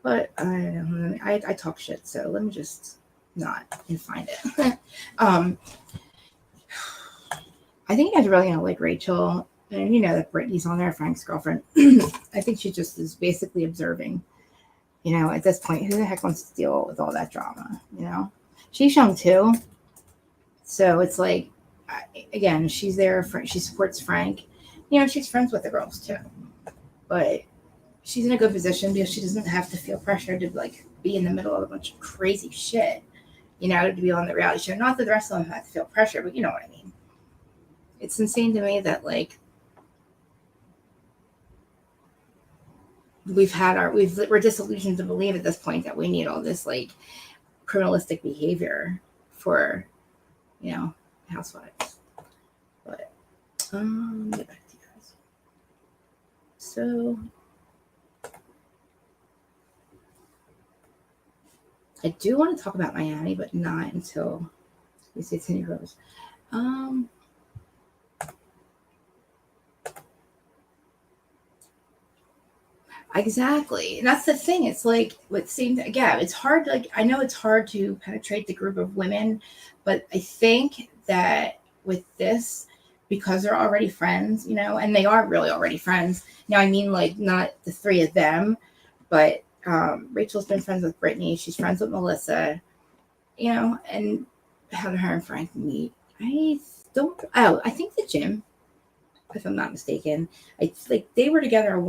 A: But I don't know. I talk shit, so let me just not and find it. I think you guys are really going to like Rachel. And you know that Brittany's on there, Frank's girlfriend. I think she just is basically observing. You know, at this point, who the heck wants to deal with all that drama? You know? She's young too. So it's like, again, she's there. She supports Frank. You know, she's friends with the girls too. But she's in a good position because she doesn't have to feel pressure to like be in the middle of a bunch of crazy shit. You know, to be on the reality show. Not that the rest of them have to feel pressure, but you know what I mean. It's insane to me that like we're disillusioned to believe at this point that we need all this like criminalistic behavior for, you know, Housewives. But get back to you guys. So I do want to talk about Miami, but not until we see Cindy Rose. Exactly. And that's the thing. It's like what seemed, again, it's hard. Like, I know it's hard to penetrate the group of women, but I think that with this, because they're already friends, you know, and they are really already friends. Now, I mean, like, not the three of them, But Rachel's been friends with Brittany. She's friends with Melissa, and how did her and Frank meet? I think the gym, if I'm not mistaken. They were together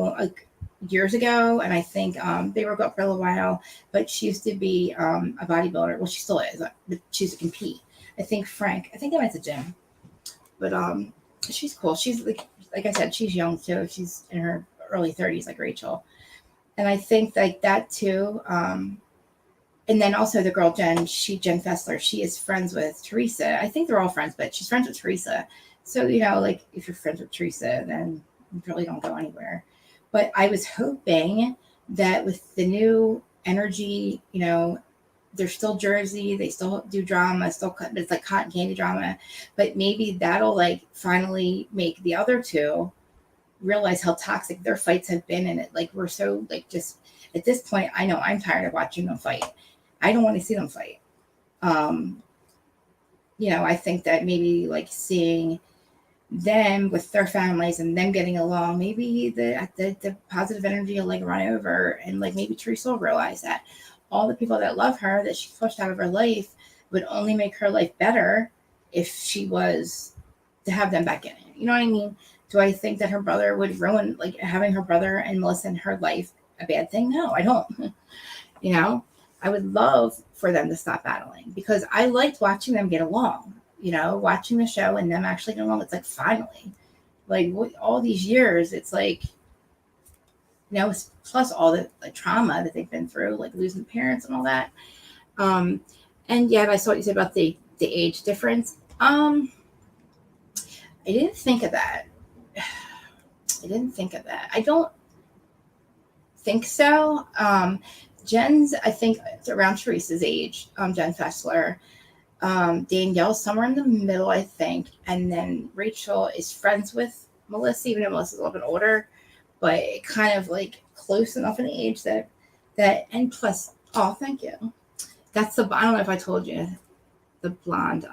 A: years ago, and I think they broke up for a little while, but she used to be a bodybuilder. Well, she still is, but she used to compete. I think they went to the gym. But she's cool. She's like I said, she's young too. She's in her early 30s, like Rachel. And I think like that too. And then also the girl Jen Fessler, she is friends with Teresa. I think they're all friends, but she's friends with Teresa. So, like if you're friends with Teresa, then you really don't go anywhere. But I was hoping that with the new energy, they're still Jersey, they still do drama, it's like cotton candy drama, but maybe that'll like finally make the other two realize how toxic their fights have been. And we're so just at this point, I know I'm tired of watching them fight. I don't want to see them fight. I think that maybe like seeing them with their families and them getting along, maybe the positive energy will like run over, and like maybe Teresa will realize that all the people that love her, that she pushed out of her life, would only make her life better if she was to have them back in it. You know what I mean? Do I think that her brother would ruin, like having her brother and Melissa in her life, a bad thing? No, I don't. I would love for them to stop battling, because I liked watching them get along, watching the show and them actually get along. It's like, finally, like all these years, it's like, plus all the trauma that they've been through, like losing parents and all that. And yeah, I saw what you said about the age difference. I didn't think of that. I don't think so. Jen's, I think it's around Teresa's age, Jen Fessler. Danielle's somewhere in the middle, I think. And then Rachel is friends with Melissa, even though Melissa's a little bit older, but kind of like close enough in age that, and plus, oh, thank you. That's I don't know if I told you, the blonde,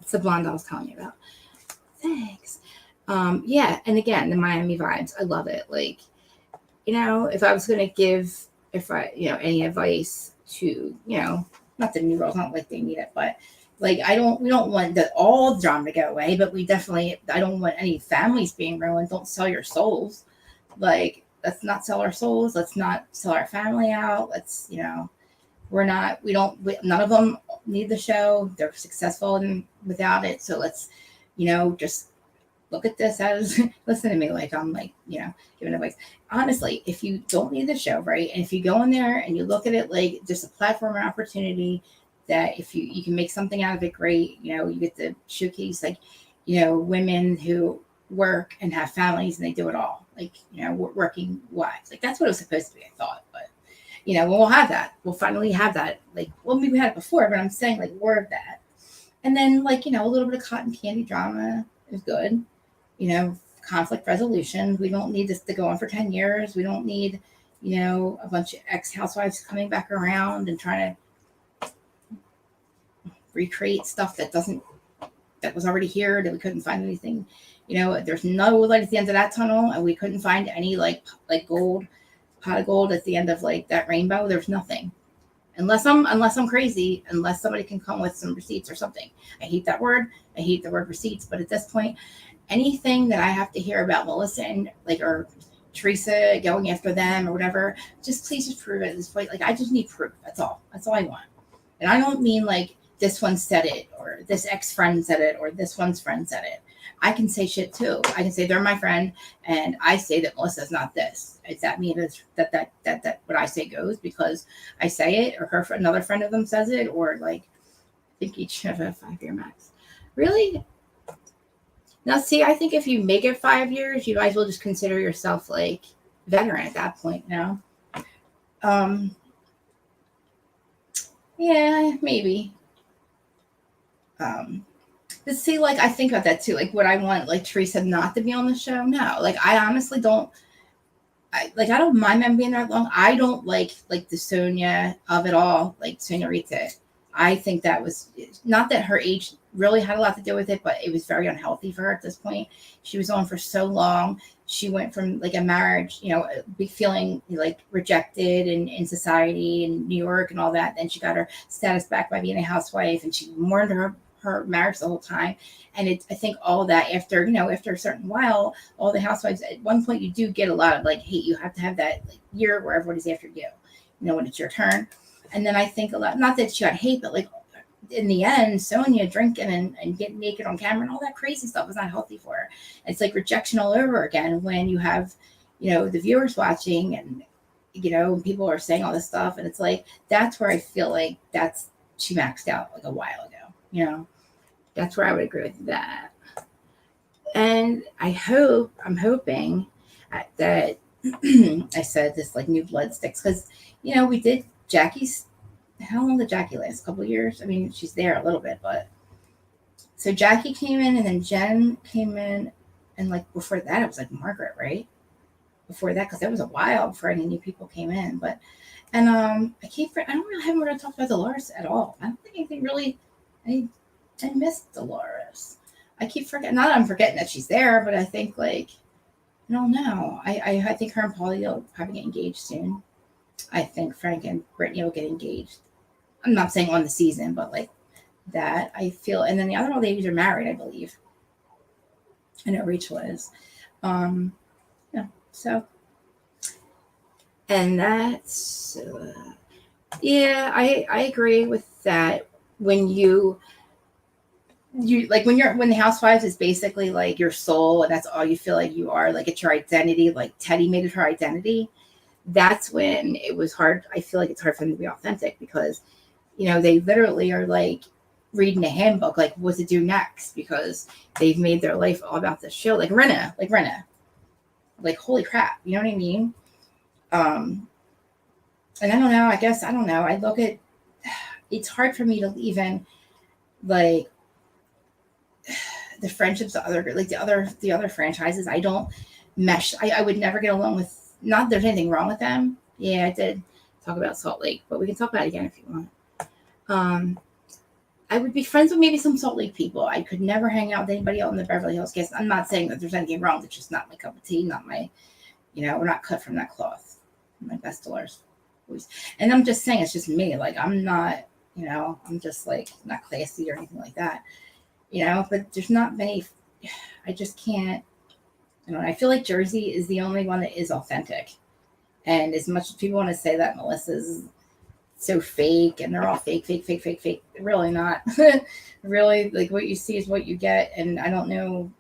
A: it's the blonde I was telling you about. Thanks. Yeah. And again, the Miami vibes, I love it. Like, if I was going to give, any advice to, not the new girls, not like they need it, but like, we don't want all drama to go away, but I don't want any families being ruined. Don't sell your souls. Like, let's not sell our souls. Let's not sell our family out. Let's, none of them need the show. They're successful without it. So let's, just look at this as, listen to me, like I'm like, giving advice. Honestly, if you don't need the show, right? And if you go in there and you look at it like just a platform or opportunity, that if you can make something out of it, great. You get to showcase like, women who work and have families and they do it all. Like, working wives. Like, that's what it was supposed to be, I thought. But, we'll have that. We'll finally have that. Like, well, maybe we had it before, but I'm saying like more of that. And then like, a little bit of cotton candy drama is good. Conflict resolution. We don't need this to go on for 10 years. We don't need, a bunch of ex-housewives coming back around and trying to recreate stuff that was already here, that we couldn't find anything. There's no light at the end of that tunnel, and we couldn't find any like gold, pot of gold at the end of like that rainbow. There's nothing. Unless I'm crazy, unless somebody can come with some receipts or something. I hate that word. I hate the word receipts, but at this point, anything that I have to hear about Melissa and or Teresa going after them or whatever, please just prove it at this point. Like, I just need proof. That's all I want. And I don't mean like this one said it, or this ex-friend said it, or this one's friend said it. I can say shit too. I can say they're my friend, and I say that Melissa's not this. Does that mean that what I say goes because I say it, or another friend of them says it, or like, I think each have a 5-year max. Really? Now, see, I think if you make it 5 years, you might as well just consider yourself like veteran at that point now. Yeah, maybe. But see, like, I think about that too. Like, would I want like Teresa not to be on the show? No. Like, I honestly don't. I don't mind them being there long. I don't like the Sonia of it all, like Sonia Rita. I think that was not that her age really had a lot to do with it, but it was very unhealthy for her at this point. She was on for so long. She went from like a marriage, feeling like rejected in society in New York and all that. Then she got her status back by being a housewife, and she mourned her marriage the whole time. And I think all of that after a certain while, all the housewives at one point you do get a lot of like hate. You have to have that like year where everybody's after you, when it's your turn. And then I think a lot, not that she got hate, but like in the end, Sonia drinking and getting naked on camera and all that crazy stuff was not healthy for her. It's like rejection all over again when you have, the viewers watching and, people are saying all this stuff. And it's like, that's where I feel like she maxed out like a while ago, that's where I would agree with that. And I'm hoping that I said this like new blood sticks because, we did Jackie's. How long did Jackie last? A couple of years? I mean, she's there a little bit, but so Jackie came in and then Jen came in, and like before that, it was like Margaret, right? Before that, because that was a while before any new people came in. But I don't really haven't really talked about Dolores at all. I don't think anything really. I miss Dolores. I keep forgetting. Not that I'm forgetting that she's there, but I think like I don't know. I think her and Paulie will probably get engaged soon. I think Frank and Brittany will get engaged. I'm not saying on the season, but like that I feel. And then the other old ladies are married, I believe. I know Rachel is. So. And that's, I agree with that. When you like when the Housewives is basically like your soul and that's all you feel like you are, like it's your identity, like Teddy made it her identity. That's when it was hard. I feel like it's hard for them to be authentic because, they literally are like reading a handbook, like what to do next because they've made their life all about this show. Like Rinna, like holy crap. You know what I mean? And I don't know, I don't know. I look at, it's hard for me to even like the friendships of the other franchises. I don't mesh. I would never get along with, not that there's anything wrong with them. Yeah, I did talk about Salt Lake, but we can talk about it again if you want. I would be friends with maybe some Salt Lake people. I could never hang out with anybody else in the Beverly Hills case. I'm not saying that there's anything wrong. It's just not my cup of tea, not my, we're not cut from that cloth. My best Dolores. And I'm just saying, it's just me. Like, I'm not, I'm just like not classy or anything like that, but there's not many, I just can't, I feel like Jersey is the only one that is authentic. And as much as people want to say that Melissa's so fake and they're all fake, they're really not. Really, like what you see is what you get. And I don't know,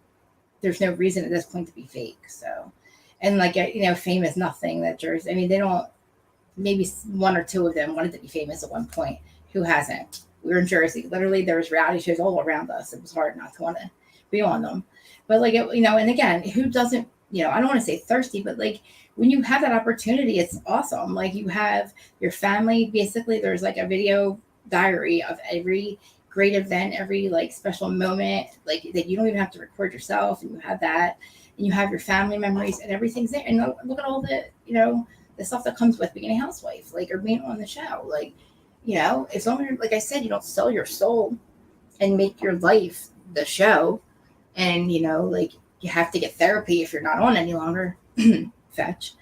A: there's no reason at this point to be fake. So, and like, fame is nothing that Jersey, I mean, they don't, maybe one or two of them wanted to be famous at one point. Who hasn't? We were in Jersey. Literally, there was reality shows all around us. It was hard not to want to be on them. But like, and again, who doesn't, I don't want to say thirsty, but like when you have that opportunity, it's awesome. Like you have your family, basically there's like a video diary of every great event, every like special moment, like that you don't even have to record yourself. And you have that, and you have your family memories and everything's there. And look at all the, the stuff that comes with being a housewife, like, or being on the show. Like, as long as, like I said, you don't sell your soul and make your life the show. And, like you have to get therapy if you're not on any longer. Fetch.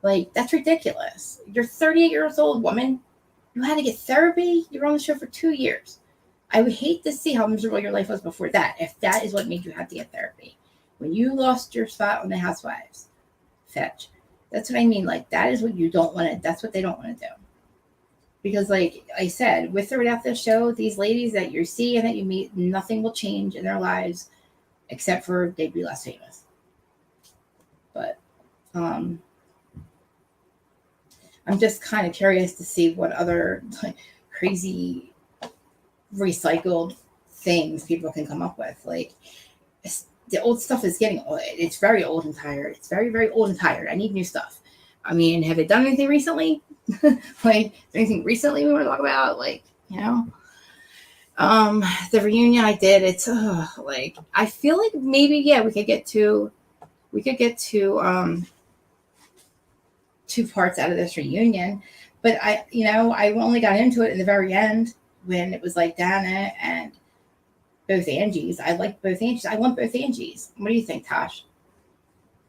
A: Like, that's ridiculous. You're 38 years old, woman. You had to get therapy. You were on the show for 2 years. I would hate to see how miserable your life was before that, if that is what made you have to get therapy. When you lost your spot on the Housewives, Fetch. That's what I mean. Like, that is what you don't want to, that's what they don't want to do. Because like I said, with or without this show, these ladies that you see and that you meet, nothing will change in their lives except for they'd be less famous. But I'm just kind of curious to see what other like crazy recycled things people can come up with. Like, the old stuff is getting old. It's very old and tired. It's very, very old and tired. I need new stuff. I mean, have they done anything recently? Like, anything recently we want to talk about? Like, the reunion I did, it's like, I feel like maybe, yeah, we could get to 2 parts out of this reunion, but I only got into it in the very end when it was like Dana and both Angies. I like both Angies. I want both Angies. What do you think, Tosh?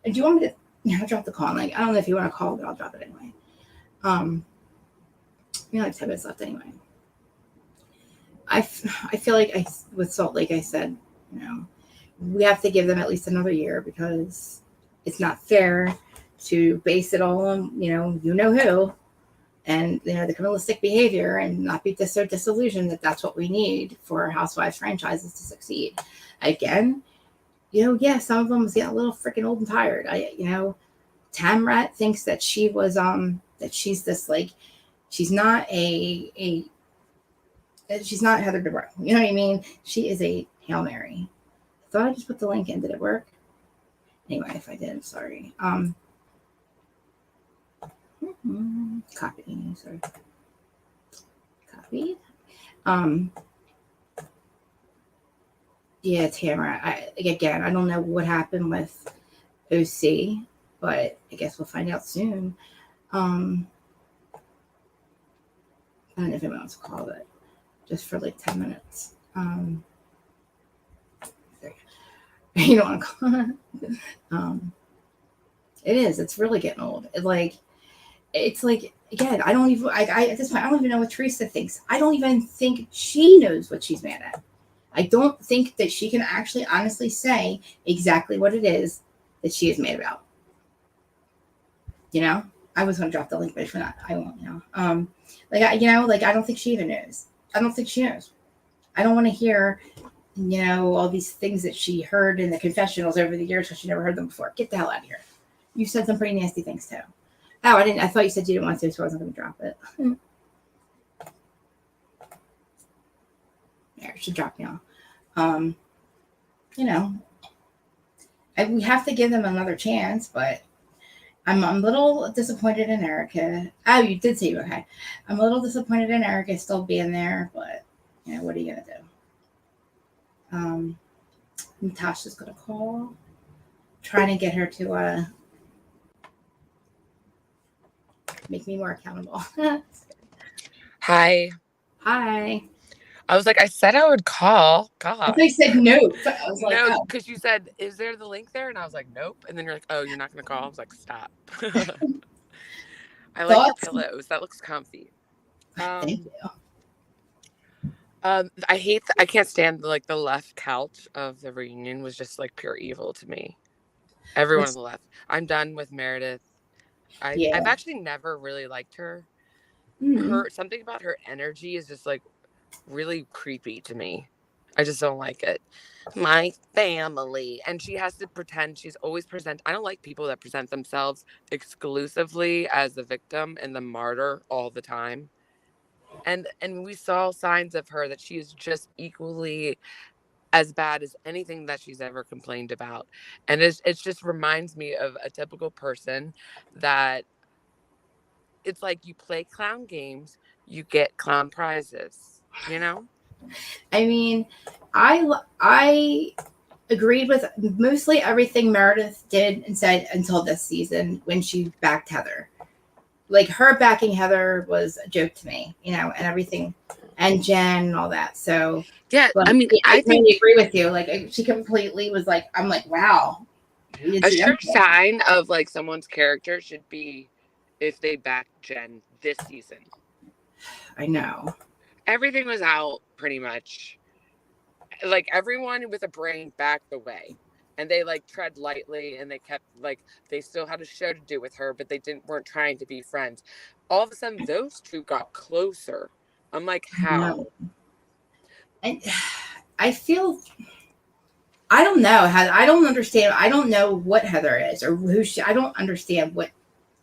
A: Do you want me to? Yeah, I'll drop the call. Like, I don't know if you want to call, but I'll drop it anyway. We only have 10 minutes left anyway. I feel like with Salt Lake, I said, you know, we have to give them at least another year because it's not fair to base it all on, you know who, and, you know, the criminalistic behavior and not be so disillusioned that that's what we need for our Housewives franchises to succeed. Again, you know, yeah, some of them was getting a little freaking old and tired. Tamrat thinks that she was, that she's this, like, she's not she's not Heather Dubrow. You know what I mean? She is a Hail Mary. I thought I just put the link in. Did it work? Anyway, if I did, I'm sorry. Copy. Sorry. Copied. Yeah, Tamara. I don't know what happened with OC, but I guess we'll find out soon. I don't know if anyone wants to call it just for like 10 minutes. You don't want to call it. It is. It's really getting old. It's like again. I don't even. I at this point, I don't even know what Teresa thinks. I don't even think she knows what she's mad at. I don't think that she can actually honestly say exactly what it is that she is mad about. You know, I was going to drop the link, but if not, I won't now. I don't think she even knows. I don't think she knows. I don't want to hear, you know, all these things that she heard in the confessionals over the years because she never heard them before. Get the hell out of here. You said some pretty nasty things too. Oh, I didn't. I thought you said you didn't want to, so I wasn't going to drop it. There, it should drop now. You know, we have to give them another chance, but I'm a little disappointed in Erica. Oh, you did say okay. I'm a little disappointed in Erica still being there, but you know, what are you gonna do? Natasha's gonna call, trying to get her to make me more accountable.
I: Hi.
A: Hi.
I: I was like, I said I would call. God.
A: I thought you said nope. I was like,
I: no,
A: oh.
I: because you said, is there the link there? And I was like, nope. And then you're like, oh, you're not going to call? I was like, stop. I like your pillows. That looks comfy.
A: Thank you.
I: I can't stand the left couch of the reunion was just like pure evil to me. Everyone on the left. I'm done with Meredith. I've actually never really liked her. Something about her energy is just like really creepy to me. I just don't like it. My family. And she has to pretend she's always I don't like people that present themselves exclusively as the victim and the martyr all the time. And we saw signs of her that she is just equally as bad as anything that she's ever complained about. And it just reminds me of a typical person that it's like you play clown games, you get clown prizes, you know?
A: I mean, I agreed with mostly everything Meredith did and said until this season when she backed Heather. Like her backing Heather was a joke to me, you know, and everything, and Jen and all that. So
I: yeah, I mean,
A: I totally agree with you. Like she completely was like, I'm like, wow.
I: A sure sign of like someone's character should be if they back Jen this season.
A: I know.
I: Everything was out pretty much. Like everyone with a brain backed away. And they like tread lightly and they kept like they still had a show to do with her, but they weren't trying to be friends. All of a sudden those two got closer. I'm like, how?
A: And I feel I don't know how I don't understand. I don't know what Heather is or who she I don't understand what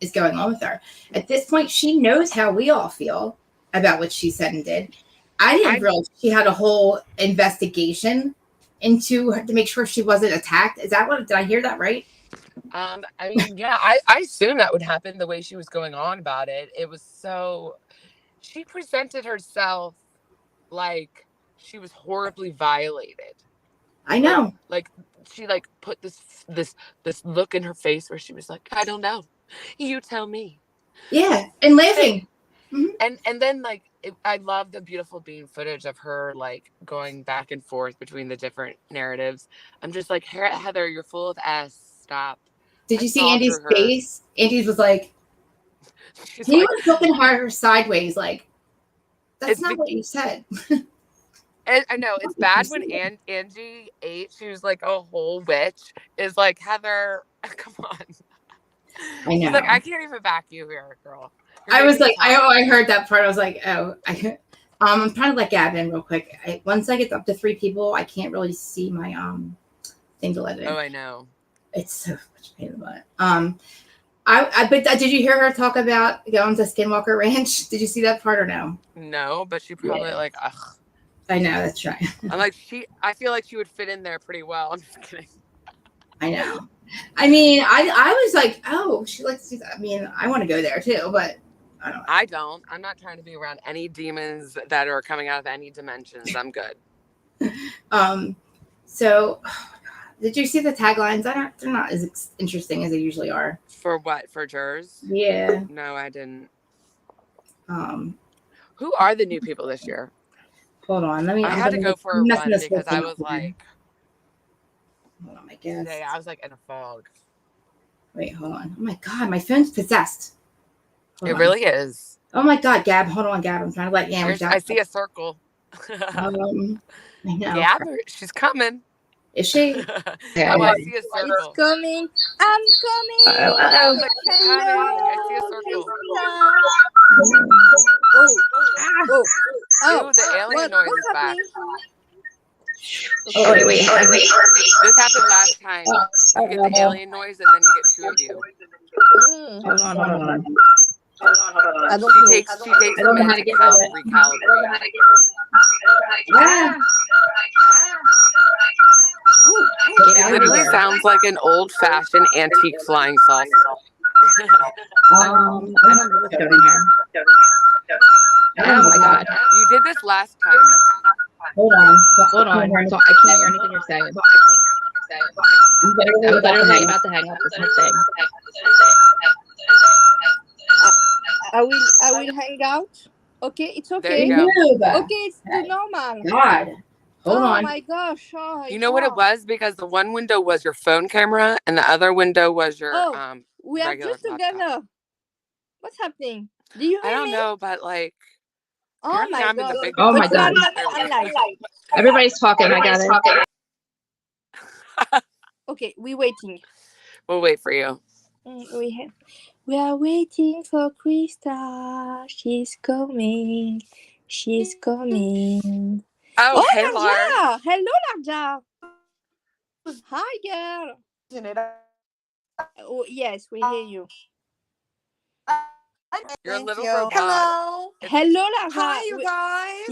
A: is going on with her. At this point, she knows how we all feel about what she said and did. I didn't realize she had a whole investigation into her to make sure she wasn't attacked. Is that what did I hear that right?
I: I mean, yeah, I assume that would happen the way she was going on about it. It was so she presented herself like she was horribly violated.
A: I know.
I: Like she like put this look in her face where she was like, I don't know. You tell me.
A: Yeah, and laughing.
I: And then like I love the beautiful beam footage of her like going back and forth between the different narratives. I'm just like, Heather, you're full of S. Stop.
A: Did you see Andy's face? Andy's was like, he was looking her sideways, like, that's not what you said.
I: I know it's bad when Angie ate. She was like a whole witch. Is like, Heather, come on.
A: I know.
I: She's like, I can't even back you here, girl.
A: I was like, I heard that part. I was like, oh, I'm trying to let Gab in real quick. Once I get up to 3 people, I can't really see my thing to let in.
I: Oh, I know.
A: It's so much pain in the butt. But did you hear her talk about going to Skinwalker Ranch? Did you see that part or no?
I: No, but she probably like, ugh.
A: I know, that's right.
I: I'm like, I feel like she would fit in there pretty well. I'm just kidding.
A: I know. I mean, I was like, oh, she likes to do that. I mean, I want to go there too, but I don't know.
I: I don't. I'm not trying to be around any demons that are coming out of any dimensions. I'm good.
A: So did you see the taglines? They're not as interesting as they usually are.
I: For what? For jurors?
A: Yeah.
I: No, I didn't. Who are the new people this year?
A: Hold on.
I: I had to go for a run because I was like,
A: hold on, I guess.
I: Today I was like in a fog.
A: Wait, hold on. Oh my God, my phone's possessed.
I: It really is.
A: Oh my God, Gab. Hold on, Gab. I'm trying to let Gab.
I: I see a circle.
A: I know.
I: Gab, she's coming.
A: Is she?
I: Yeah, I see a circle.
J: It's coming. I'm coming.
I: I was like, she's coming. I see a circle.
J: Oh,
I: the alien noise is back.
A: Oh, wait.
I: This happened last time. You get the alien noise and then you get 2 of you.
A: Hold on.
I: She takes a minute to recalibrate.
A: Yeah.
I: It literally sounds like an old-fashioned antique flying saucer.
A: I don't know what's going on here. Oh my God.
I: You did this last time.
A: Hold on. I can't hear anything you're saying. I'm literally about to hang up this whole thing.
J: I will hang out. Okay, it's okay.
I: There you go.
J: Okay, it's normal.
A: God. Hold on.
J: Oh my gosh.
I: You know what it was? Because the one window was your phone camera and the other window was your
J: we are just together. What's happening? Do you hear me?
I: I don't know, but like
J: oh my
I: I'm
J: God.
I: in the big
A: Oh my God. Everybody's talking. I got it.
J: Okay, we're waiting.
I: We'll wait for you.
J: We are waiting for Krista. She's coming. She's coming.
I: Oh, hey,
J: Larja. Hello, Larja. Hi, girl. Oh, yes, we hear you.
I: You're a little robot.
J: Hello, Larja.
K: Hi, you guys.